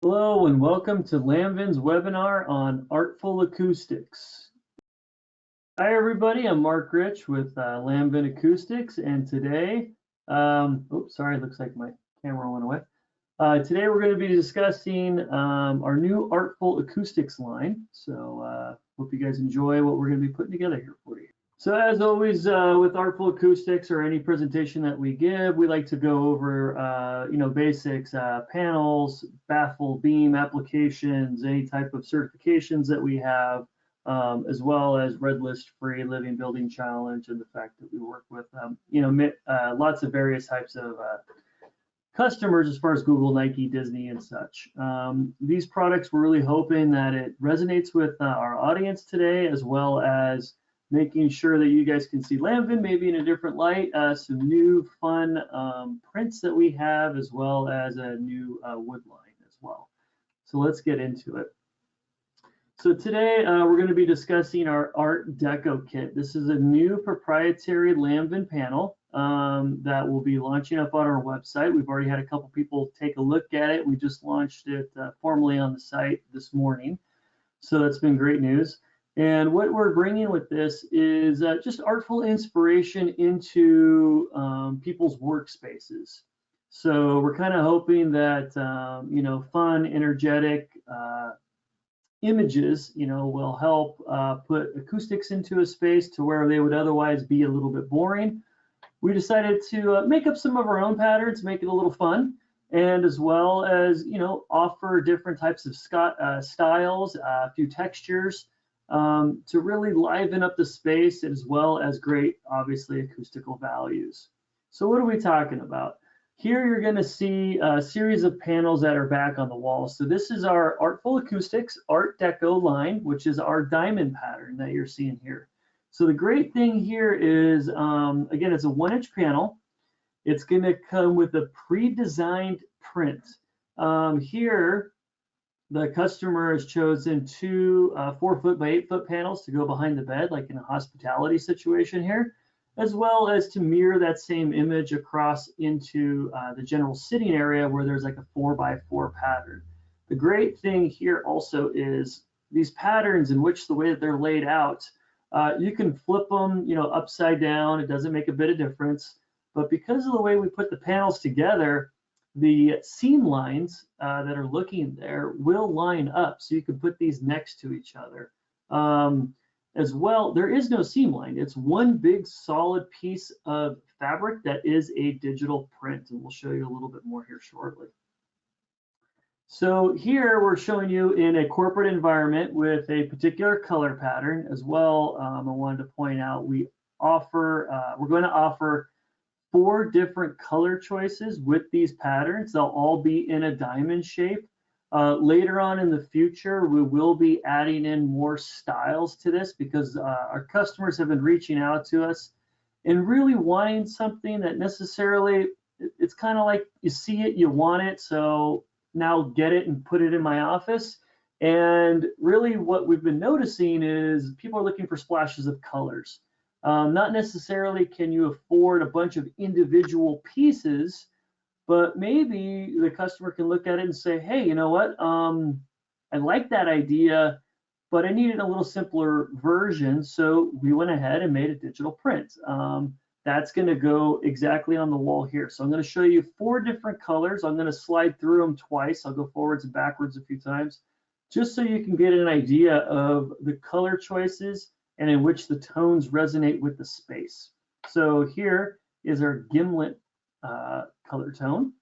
Hello and welcome to Lamvin's webinar on Artful Acoustics. Hi everybody, I'm Mark Rich with Lamvin Acoustics, and today, oops, sorry, it looks like my camera went away. Today we're going to be discussing our new Artful Acoustics line. So hope you guys enjoy what we're going to be putting together here for you. So as always, with Artful Acoustics or any presentation that we give, we like to go over, basics, panels, baffle, beam applications, any type of certifications that we have, as well as Red List Free Living Building Challenge, and the fact that we work with, lots of various types of customers as far as Google, Nike, Disney, and such. These products, we're really hoping that it resonates with our audience today, as well as making sure that you guys can see Lamvin maybe in a different light, some new fun prints that we have, as well as a new wood line as well. So let's get into it. So today we're going to be discussing our Art Deco kit. This is a new proprietary Lamvin panel that will be launching up on our website. We've already had a couple people take a look at it. We just launched it formally on the site this morning. So that's been great news. And what we're bringing with this is just artful inspiration into people's workspaces. So we're kind of hoping that, fun, energetic images, will help put acoustics into a space to where they would otherwise be a little bit boring. We decided to make up some of our own patterns, make it a little fun, and as well as, offer different types of styles, a few textures, to really liven up the space, as well as great, obviously, acoustical values. So what are we talking about? Here you're going to see a series of panels that are back on the wall. So this is our Artful Acoustics Art Deco line, which is our diamond pattern that you're seeing here. So the great thing here is, again, it's a 1-inch panel. It's going to come with a pre-designed print. Here, the customer has chosen two 4-foot by 8-foot panels to go behind the bed, like in a hospitality situation here, as well as to mirror that same image across into the general sitting area where there's like a 4-by-4 pattern. The great thing here also is these patterns, in which the way that they're laid out, you can flip them, upside down. It doesn't make a bit of difference. But because of the way we put the panels together, the seam lines that are looking there will line up, so you can put these next to each other. As well, there is no seam line. It's one big solid piece of fabric that is a digital print, and we'll show you a little bit more here shortly. So here we're showing you in a corporate environment with a particular color pattern as well. I wanted to point out we're going to offer 4 different color choices with these patterns. They'll all be in a diamond shape. Later on in the future, we will be adding in more styles to this, because our customers have been reaching out to us and really wanting something that necessarily, it's kind of like you see it, you want it, so now get it and put it in my office. And really what we've been noticing is people are looking for splashes of colors. Not necessarily can you afford a bunch of individual pieces, but maybe the customer can look at it and say, hey, you know what? I like that idea, but I needed a little simpler version. So we went ahead and made a digital print. That's going to go exactly on the wall here. So I'm going to show you 4 different colors. I'm going to slide through them twice. I'll go forwards and backwards a few times, just so you can get an idea of the color choices and in which the tones resonate with the space. So here is our gimlet color tone.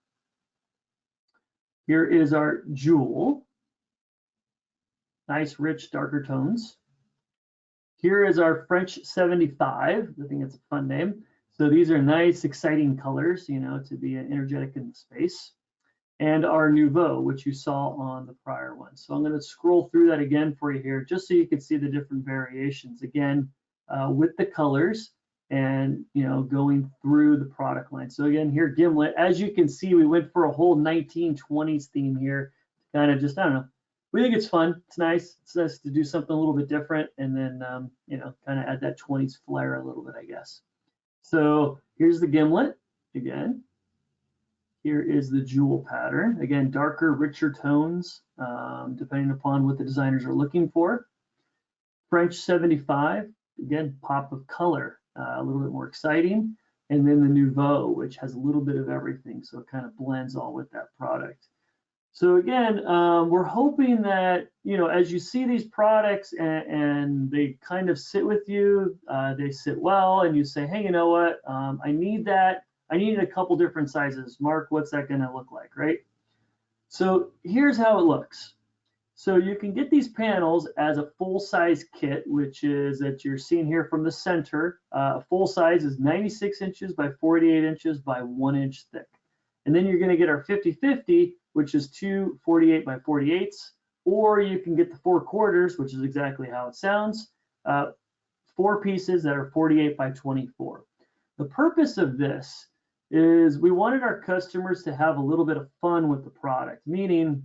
Here is our jewel. Nice, rich, darker tones. Here is our French 75. I think it's a fun name. So these are nice, exciting colors, to be energetic in the space. And our Nouveau, which you saw on the prior one. So I'm going to scroll through that again for you here, just so you can see the different variations, again, with the colors and, going through the product line. So again, here, Gimlet, as you can see, we went for a whole 1920s theme here, kind of just, I don't know, we think it's fun. It's nice. It's nice to do something a little bit different, and then, kind of add that 20s flair a little bit, I guess. So here's the Gimlet again. Here is the jewel pattern. Again, darker, richer tones, depending upon what the designers are looking for. French 75, again, pop of color, a little bit more exciting. And then the Nouveau, which has a little bit of everything, so it kind of blends all with that product. So again, we're hoping that, you know, as you see these products and they kind of sit with you, they sit well, and you say, hey, you know what, I need that. I need a couple different sizes. Mark, what's that going to look like, right? So here's how it looks. So you can get these panels as a full-size kit, which is that you're seeing here from the center. Full size is 96 inches by 48 inches by 1 inch thick. And then you're going to get our 50-50, which is 2 48 by 48s, or you can get the 4 quarters, which is exactly how it sounds, 4 pieces that are 48 by 24. The purpose of this is we wanted our customers to have a little bit of fun with the product, meaning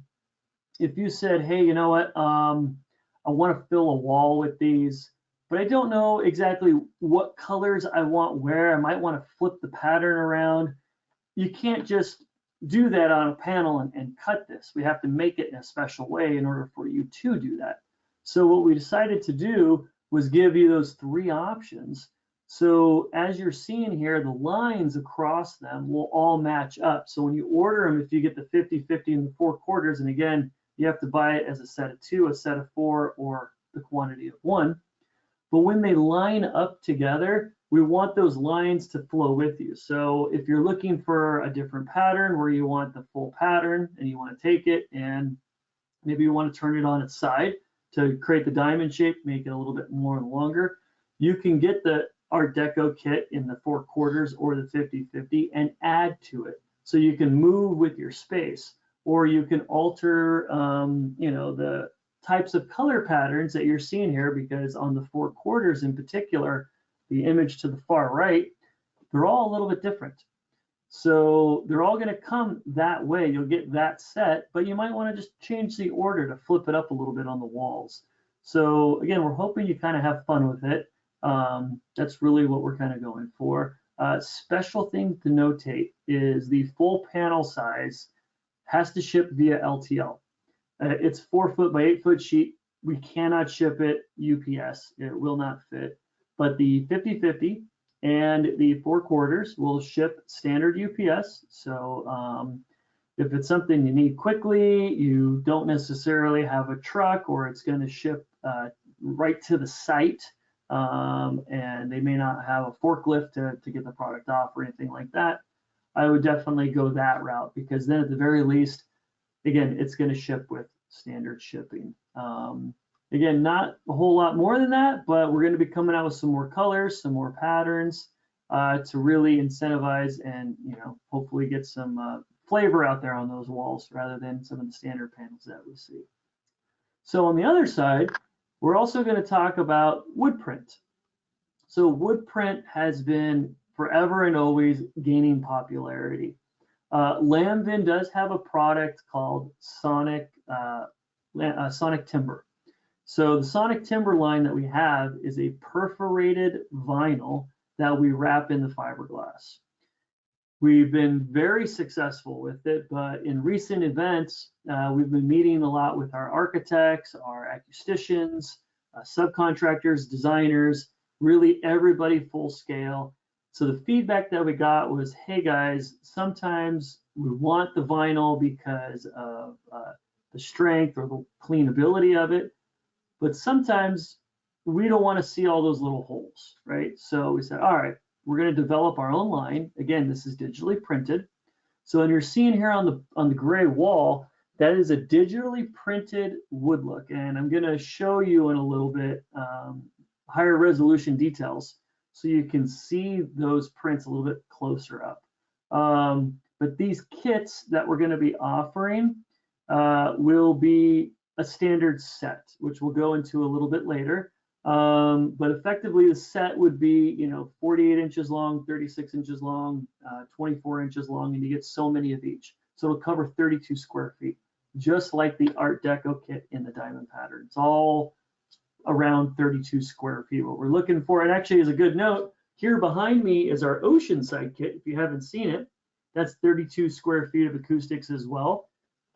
if you said, hey, you know what, I want to fill a wall with these, but I don't know exactly what colors I want where, I might want to flip the pattern around. You can't just do that on a panel and cut this. We have to make it in a special way in order for you to do that. So what we decided to do was give you those 3 options. So as you're seeing here, the lines across them will all match up. So when you order them, if you get the 50-50 and the 4 quarters, and again, you have to buy it as a set of 2, a set of 4, or the quantity of 1. But when they line up together, we want those lines to flow with you. So if you're looking for a different pattern where you want the full pattern and you want to take it and maybe you want to turn it on its side to create the diamond shape, make it a little bit more longer, you can get the Art Deco kit in the 4 quarters or the 50-50 and add to it. So you can move with your space, or you can alter, you know, the types of color patterns that you're seeing here, because on the 4 quarters in particular, the image to the far right, they're all a little bit different. So they're all going to come that way. You'll get that set, but you might want to just change the order to flip it up a little bit on the walls. So again, we're hoping you kind of have fun with it. That's really what we're kind of going for. Special thing to notate is the full panel size has to ship via LTL. It's 4 foot by 8 foot sheet. We cannot ship it UPS. It will not fit. But the 50-50 and the 4 quarters will ship standard UPS. So if it's something you need quickly, you don't necessarily have a truck, or it's going to ship right to the site, and they may not have a forklift to get the product off or anything like that, I would definitely go that route, because then at the very least, again, it's going to ship with standard shipping. Again, not a whole lot more than that, but we're going to be coming out with some more colors, some more patterns to really incentivize and, you know, hopefully get some flavor out there on those walls rather than some of the standard panels that we see. So on the other side, we're also going to talk about wood print. So wood print has been forever and always gaining popularity. Lamvin does have a product called Sonic Timber. So the Sonic Timber line that we have is a perforated vinyl that we wrap in the fiberglass. We've been very successful with it, but in recent events, we've been meeting a lot with our architects, our acousticians, subcontractors, designers, really everybody full scale. So the feedback that we got was, hey guys, sometimes we want the vinyl because of the strength or the cleanability of it, but sometimes we don't want to see all those little holes, right? So we said, all right, we're going to develop our own line. Again, this is digitally printed. So when you're seeing here on the gray wall, that is a digitally printed wood look. And I'm going to show you in a little bit higher resolution details so you can see those prints a little bit closer up. But these kits that we're going to be offering will be a standard set, which we'll go into a little bit later. But effectively the set would be, you know, 48 inches long, 36 inches long, 24 inches long, and you get so many of each. So it'll cover 32 square feet, just like the Art Deco kit in the diamond pattern. It's all around 32 square feet, what we're looking for. And actually, as a good note, here behind me is our Oceanside kit. If you haven't seen it, That's 32 square feet of acoustics as well.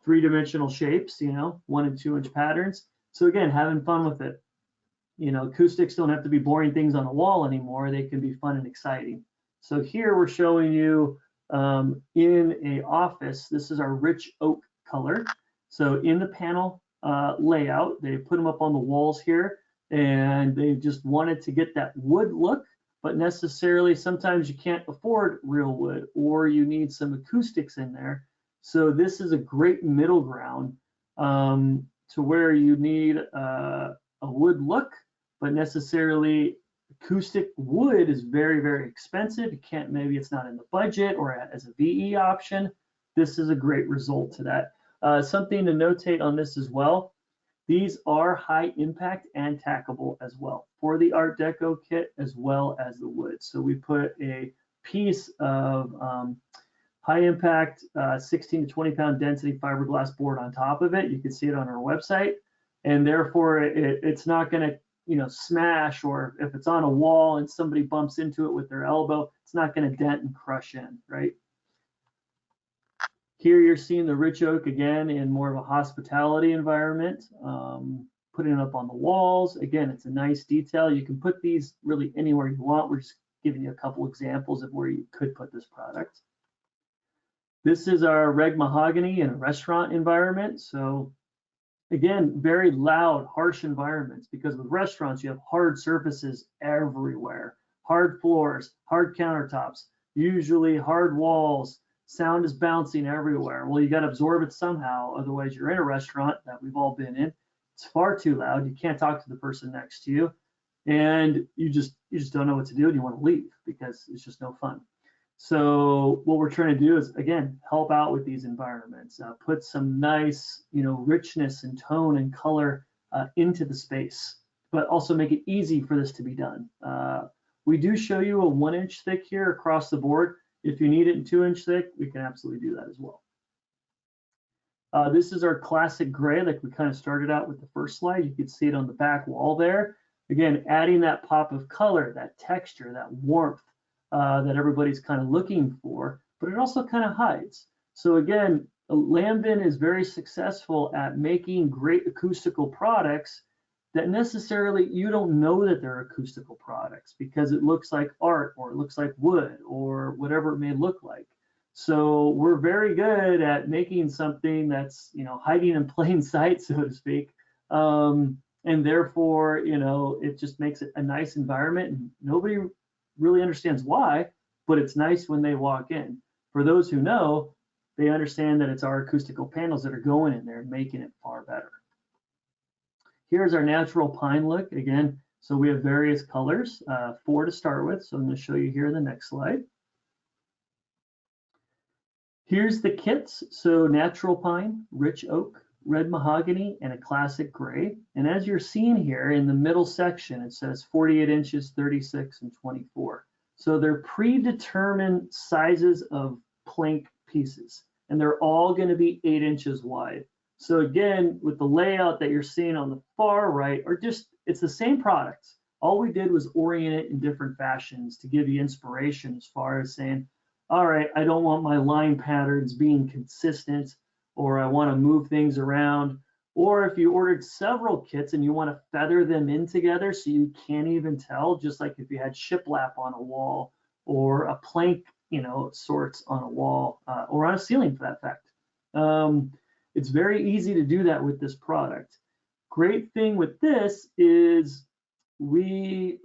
3-dimensional shapes, 1 and 2 inch patterns. So again, having fun with it. Acoustics don't have to be boring things on a wall anymore. They can be fun and exciting. So here we're showing you in a office. This is our rich oak color. So in the panel layout, they put them up on the walls here, and they just wanted to get that wood look, but necessarily sometimes you can't afford real wood, or you need some acoustics in there. So this is a great middle ground to where you need a wood look, but necessarily acoustic wood is very, very expensive. You can't, maybe it's not in the budget or as a VE option. This is a great result to that. Something to notate on this as well. These are high impact and tackable as well for the Art Deco kit as well as the wood. So we put a piece of high impact 16 to 20 pound density fiberglass board on top of it. You can see it on our website, and therefore it's not going to smash, or if it's on a wall and somebody bumps into it with their elbow, it's not going to dent and crush in, right? Here you're seeing the rich oak again in more of a hospitality environment, putting it up on the walls. Again, it's a nice detail. You can put these really anywhere you want. We're just giving you a couple examples of where you could put this product. This is our reg mahogany in a restaurant environment. So again, very loud, harsh environments, because with restaurants, you have hard surfaces everywhere, hard floors, hard countertops, usually hard walls, sound is bouncing everywhere. Well, you got to absorb it somehow. Otherwise, you're in a restaurant that we've all been in. It's far too loud. You can't talk to the person next to you, and you just don't know what to do, and you want to leave because it's just no fun. So what we're trying to do is, again, help out with these environments, put some nice, richness and tone and color into the space, but also make it easy for this to be done. We do show you a 1 inch thick here across the board. If you need it in 2 inch thick, we can absolutely do that as well. This is our classic gray, like we kind of started out with the first slide. You can see it on the back wall there. Again, adding that pop of color, that texture, that warmth that everybody's kind of looking for, but it also kind of hides. So again, Lambden is very successful at making great acoustical products that necessarily you don't know that they're acoustical products because it looks like art or it looks like wood or whatever it may look like. So we're very good at making something that's hiding in plain sight, so to speak, and therefore it just makes it a nice environment, and nobody really understands why, but it's nice when they walk in. For those who know, they understand that it's our acoustical panels that are going in there and making it far better. Here's our natural pine look again. So we have various colors, 4 to start with. So I'm going to show you here in the next slide. Here's the kits. So natural pine, rich oak, red mahogany, and a classic gray. And as you're seeing here in the middle section, it says 48 inches, 36, and 24. So they're predetermined sizes of plank pieces, and they're all going to be 8 inches wide. So again, with the layout that you're seeing on the far right, it's the same products. All we did was orient it in different fashions to give you inspiration as far as saying, all right, I don't want my line patterns being consistent, or I want to move things around. Or if you ordered several kits and you want to feather them in together so you can't even tell, just like if you had shiplap on a wall or a plank, sorts on a wall or on a ceiling for that fact. It's very easy to do that with this product. Great thing with this is we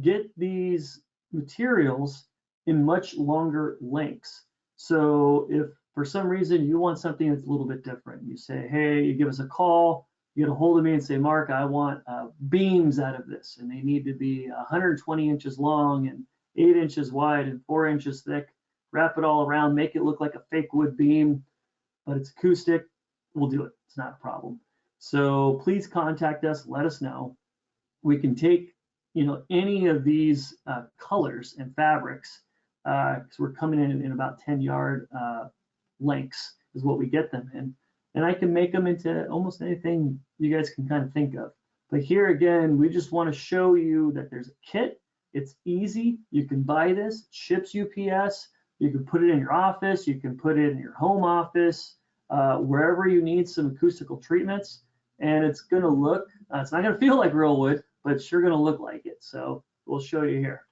get these materials in much longer lengths. So if for some reason you want something that's a little bit different, you say, hey, you give us a call, you get a hold of me and say, Mark, I want beams out of this, and they need to be 120 inches long and 8 inches wide and 4 inches thick. Wrap it all around, make it look like a fake wood beam, but it's acoustic. We'll do it. It's not a problem. So please contact us. Let us know. We can take any of these colors and fabrics, because we're coming in about 10-yard lengths is what we get them in, and I can make them into almost anything you guys can kind of think of. But here again, we just want to show you that there's a kit. It's easy. You can buy this. It ships UPS. You can put it in your office, you can put it in your home office, wherever you need some acoustical treatments, and it's gonna look, it's not gonna feel like real wood, but it's sure gonna look like it. So we'll show you here.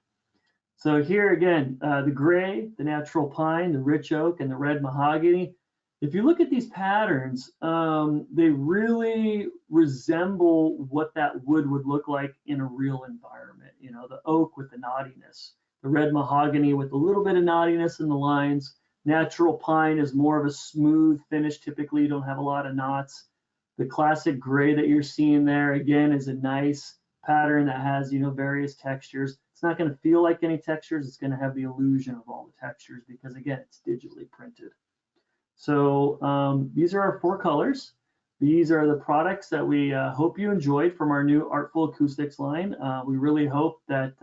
So here again, the gray, the natural pine, the rich oak, and the red mahogany. If you look at these patterns, they really resemble what that wood would look like in a real environment. You know, the oak with the knottiness, the red mahogany with a little bit of knottiness in the lines. Natural pine is more of a smooth finish. Typically, you don't have a lot of knots. The classic gray that you're seeing there, again, is a nice pattern that has, you know, various textures. It's not going to feel like any textures. It's going to have the illusion of all the textures because, again, it's digitally printed. So these are our 4 colors. These are the products that we hope you enjoyed from our new Artful Acoustics line. We really hope that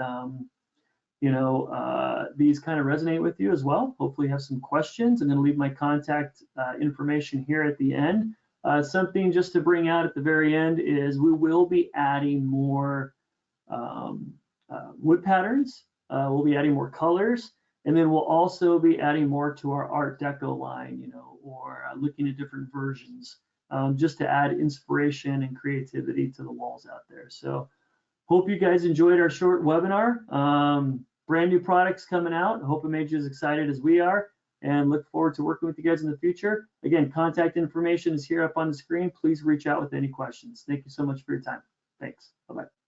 you know, these kind of resonate with you as well. Hopefully you have some questions. I'm going to leave my contact information here at the end. Something just to bring out at the very end is we will be adding more wood patterns. We'll be adding more colors. And then we'll also be adding more to our Art Deco line, you know, or looking at different versions, just to add inspiration and creativity to the walls out there. So hope you guys enjoyed our short webinar. Brand new products coming out. I hope it made you as excited as we are, and look forward to working with you guys in the future. Again, contact information is here up on the screen. Please reach out with any questions. Thank you so much for your time. Thanks. Bye-bye.